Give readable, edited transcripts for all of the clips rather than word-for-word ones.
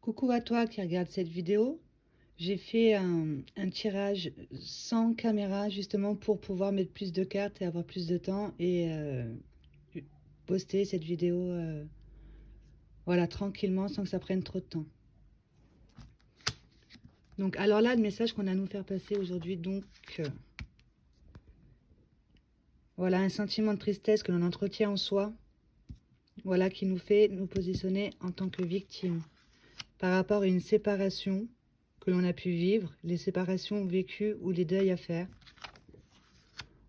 Coucou à toi qui regarde cette vidéo. J'ai fait un tirage sans caméra justement pour pouvoir mettre plus de cartes et avoir plus de temps et poster cette vidéo voilà, tranquillement sans que ça prenne trop de temps. Donc alors là, le message qu'on a à nous faire passer aujourd'hui, euh, voilà, un sentiment de tristesse que l'on entretient en soi, voilà, qui nous fait nous positionner en tant que victime par rapport à une séparation que l'on a pu vivre, les séparations vécues ou les deuils à faire.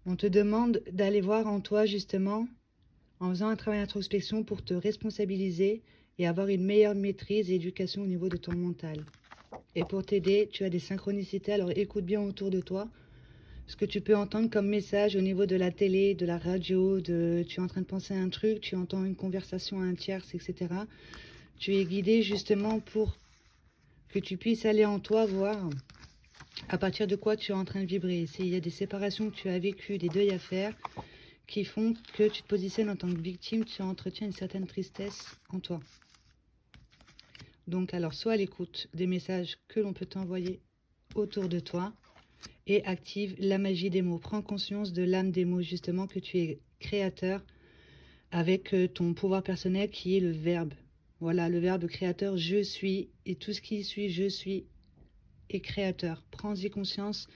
On te demande d'aller voir en toi justement, en faisant un travail d'introspection pour te responsabiliser et avoir une meilleure maîtrise et éducation au niveau de ton mental. Et pour t'aider, tu as des synchronicités, alors écoute bien autour de toi ce que tu peux entendre comme message au niveau de la télé, de la radio, tu es en train de penser à un truc, tu entends une conversation à un tierce, etc. Tu es guidé justement pour que tu puisses aller en toi voir à partir de quoi tu es en train de vibrer. S'il y a des séparations que tu as vécues, des deuils à faire, qui font que tu te positionnes en tant que victime, tu entretiens une certaine tristesse en toi. Donc alors, sois à l'écoute des messages que l'on peut t'envoyer autour de toi et active la magie des mots. Prends conscience de l'âme des mots, justement, que tu es créateur avec ton pouvoir personnel qui est le verbe. Voilà, le verbe créateur, je suis, et tout ce qui suit, je suis, est créateur. Prends-y conscience.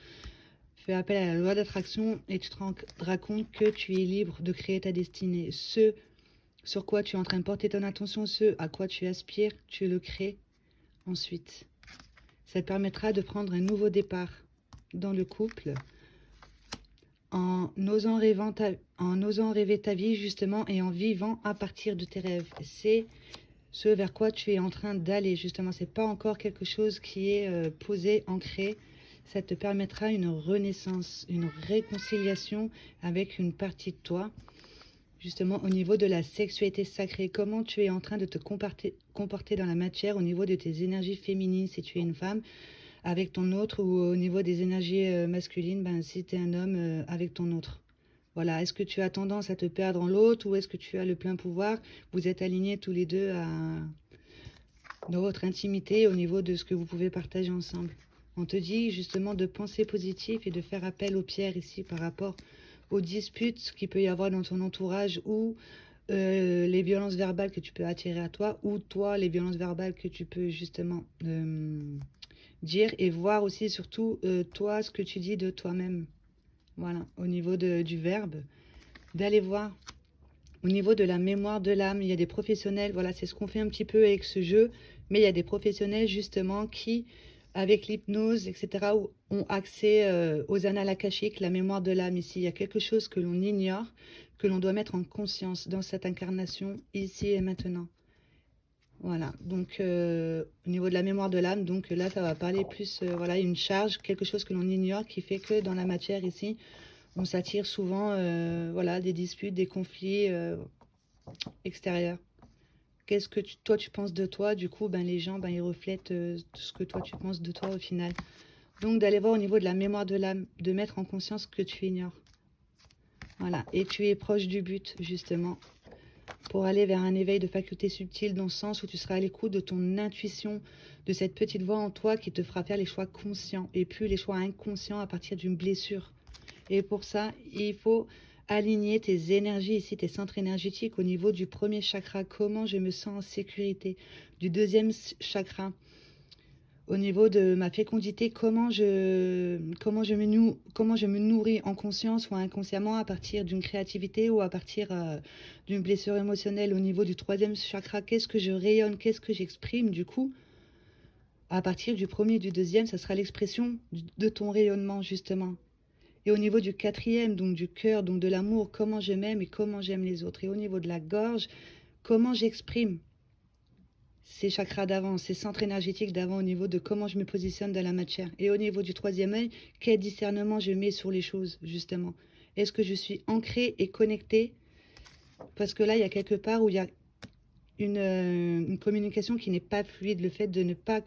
Fais appel à la loi d'attraction et tu te rendras compte que tu es libre de créer ta destinée. Ce sur quoi tu es en train de porter ton attention, ce à quoi tu aspires, tu le crées ensuite. Ça te permettra de prendre un nouveau départ dans le couple en osant rêver ta vie justement et en vivant à partir de tes rêves. C'est ce vers quoi tu es en train d'aller justement. C'est pas encore quelque chose qui est posé, ancré. Ça te permettra une renaissance, une réconciliation avec une partie de toi. Justement, au niveau de la sexualité sacrée, comment tu es en train de te comporter dans la matière au niveau de tes énergies féminines si tu es une femme avec ton autre, ou au niveau des énergies masculines, ben, si tu es un homme avec ton autre. Voilà, est-ce que tu as tendance à te perdre en l'autre ou est-ce que tu as le plein pouvoir? Vous êtes alignés tous les deux dans votre intimité au niveau de ce que vous pouvez partager ensemble. On te dit justement de penser positif et de faire appel aux pierres ici par rapport aux disputes qu'il peut y avoir dans ton entourage ou les violences verbales que tu peux attirer à toi ou toi les violences verbales que tu peux justement dire et voir aussi surtout toi ce que tu dis de toi-même. Voilà, au niveau du verbe, d'aller voir. Au niveau de la mémoire de l'âme, il y a des professionnels, voilà, c'est ce qu'on fait un petit peu avec ce jeu, mais il y a des professionnels justement qui, avec l'hypnose, etc., ont accès aux annales akashiques, la mémoire de l'âme. Ici, il y a quelque chose que l'on ignore, que l'on doit mettre en conscience dans cette incarnation, ici et maintenant. Voilà, donc au niveau de la mémoire de l'âme, donc là, ça va parler plus, voilà, une charge, quelque chose que l'on ignore, qui fait que dans la matière ici, on s'attire souvent, voilà, des disputes, des conflits extérieurs. Qu'est-ce que toi tu penses de toi? Du coup, ben, les gens, ben, ils reflètent ce que toi tu penses de toi au final. Donc d'aller voir au niveau de la mémoire de l'âme, de mettre en conscience que tu ignores. Voilà, et tu es proche du but justement, pour aller vers un éveil de facultés subtiles dans le sens où tu seras à l'écoute de ton intuition, de cette petite voix en toi qui te fera faire les choix conscients et plus les choix inconscients à partir d'une blessure. Et pour ça, il faut aligner tes énergies ici, tes centres énergétiques au niveau du premier chakra. Comment je me sens en sécurité? Du deuxième chakra, au niveau de ma fécondité, comment je me nourris en conscience ou inconsciemment à partir d'une créativité ou à partir d'une blessure émotionnelle. Au niveau du troisième chakra, qu'est-ce que je rayonne, qu'est-ce que j'exprime du coup? À partir du premier et du deuxième, ça sera l'expression de ton rayonnement justement. Et au niveau du quatrième, donc du cœur, donc de l'amour, comment je m'aime et comment j'aime les autres. Et au niveau de la gorge, comment j'exprime ces chakras d'avant, ces centres énergétiques d'avant au niveau de comment je me positionne dans la matière. Et au niveau du troisième œil, quel discernement je mets sur les choses, justement. Est-ce que je suis ancrée et connectée? Parce que là, il y a quelque part où il y a une communication qui n'est pas fluide, le fait de ne pas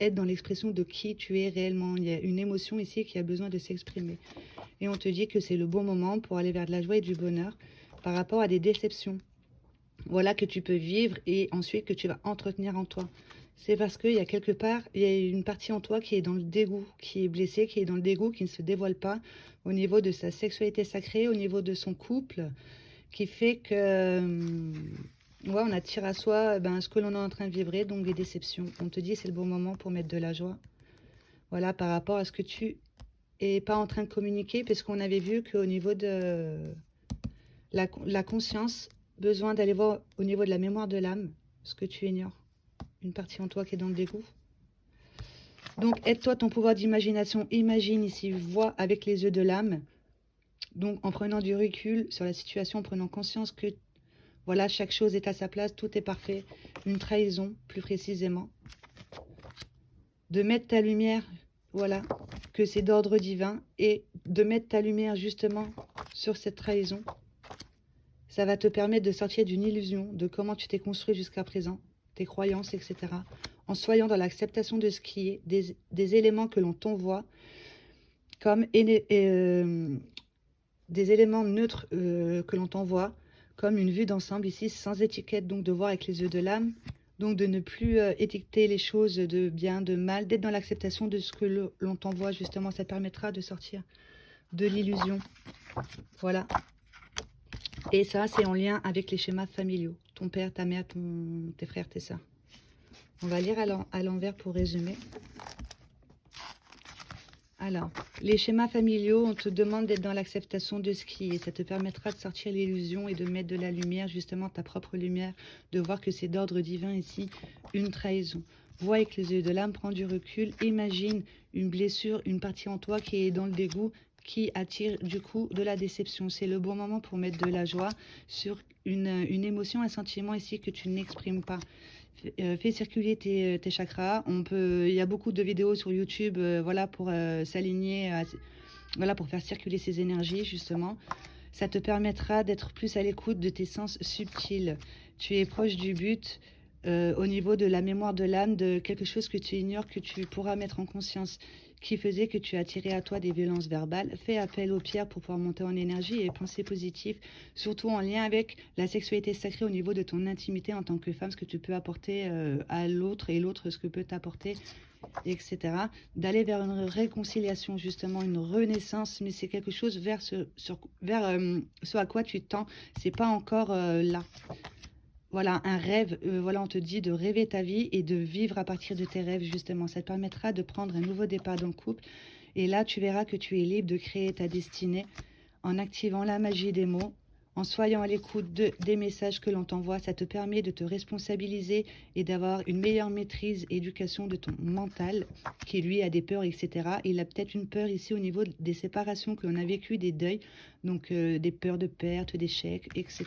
être dans l'expression de qui tu es réellement. Il y a une émotion ici qui a besoin de s'exprimer. Et on te dit que c'est le bon moment pour aller vers de la joie et du bonheur par rapport à des déceptions. Voilà que tu peux vivre et ensuite que tu vas entretenir en toi. C'est parce qu'il y a quelque part, il y a une partie en toi qui est dans le dégoût, qui est blessée, qui est dans le dégoût, qui ne se dévoile pas au niveau de sa sexualité sacrée, au niveau de son couple, qui fait que, ouais, on attire à soi ce que l'on est en train de vibrer, donc des déceptions. On te dit c'est le bon moment pour mettre de la joie. Voilà, par rapport à ce que tu es pas en train de communiquer, parce qu'on avait vu qu'au niveau de la conscience, besoin d'aller voir au niveau de la mémoire de l'âme, ce que tu ignores. Une partie en toi qui est dans le dégoût. Donc, aide-toi ton pouvoir d'imagination. Imagine ici, vois avec les yeux de l'âme. Donc, en prenant du recul sur la situation, en prenant conscience que, voilà, chaque chose est à sa place, tout est parfait. Une trahison, plus précisément. De mettre ta lumière, voilà, que c'est d'ordre divin. Et de mettre ta lumière, justement, sur cette trahison. Ça va te permettre de sortir d'une illusion, de comment tu t'es construit jusqu'à présent, tes croyances, etc. En soyant dans l'acceptation de ce qui est, des éléments que l'on t'envoie, comme des éléments neutres que l'on t'envoie, comme une vue d'ensemble ici, sans étiquette, donc de voir avec les yeux de l'âme, donc de ne plus étiqueter les choses de bien, de mal, d'être dans l'acceptation de ce que l'on t'envoie, justement, ça permettra de sortir de l'illusion. Voilà. Et ça, c'est en lien avec les schémas familiaux. Ton père, ta mère, tes frères, tes soeurs. On va lire à l'envers pour résumer. Alors, les schémas familiaux, on te demande d'être dans l'acceptation de ce qui est. Ça te permettra de sortir l'illusion et de mettre de la lumière, justement ta propre lumière, de voir que c'est d'ordre divin ici, une trahison. Vois avec les yeux de l'âme, prends du recul, imagine une blessure, une partie en toi qui est dans le dégoût, qui attire du coup de la déception. C'est le bon moment pour mettre de la joie sur une émotion, un sentiment ici que tu n'exprimes pas. Fais circuler tes chakras. Il y a beaucoup de vidéos sur YouTube, voilà, pour s'aligner, voilà, pour faire circuler ces énergies, justement. Ça te permettra d'être plus à l'écoute de tes sens subtils. Tu es proche du but, au niveau de la mémoire de l'âme, de quelque chose que tu ignores, que tu pourras mettre en conscience, qui faisait que tu attirais à toi des violences verbales. Fais appel aux pierres pour pouvoir monter en énergie et penser positif, surtout en lien avec la sexualité sacrée au niveau de ton intimité en tant que femme, ce que tu peux apporter à l'autre et l'autre ce que peut t'apporter, etc. D'aller vers une réconciliation, justement, une renaissance, mais c'est quelque chose vers ce à quoi tu tends. C'est pas encore là. Voilà, un rêve, voilà, on te dit de rêver ta vie et de vivre à partir de tes rêves, justement. Ça te permettra de prendre un nouveau départ dans le couple. Et là, tu verras que tu es libre de créer ta destinée en activant la magie des mots, en soyant à l'écoute des messages que l'on t'envoie. Ça te permet de te responsabiliser et d'avoir une meilleure maîtrise et éducation de ton mental, qui lui a des peurs, etc. Il a peut-être une peur ici au niveau des séparations que l'on a vécues, des deuils, donc des peurs de perte, d'échec, etc.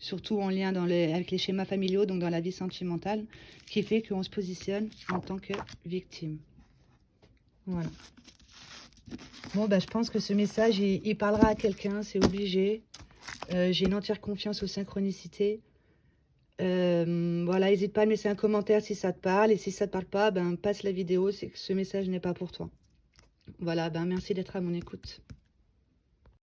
Surtout en lien avec les schémas familiaux, donc dans la vie sentimentale, qui fait qu'on se positionne en tant que victime. Voilà. Bon, je pense que ce message, il parlera à quelqu'un, c'est obligé. J'ai une entière confiance aux synchronicités. Voilà, n'hésite pas à me laisser un commentaire si ça te parle. Et si ça te parle pas, passe la vidéo, c'est que ce message n'est pas pour toi. Voilà, merci d'être à mon écoute.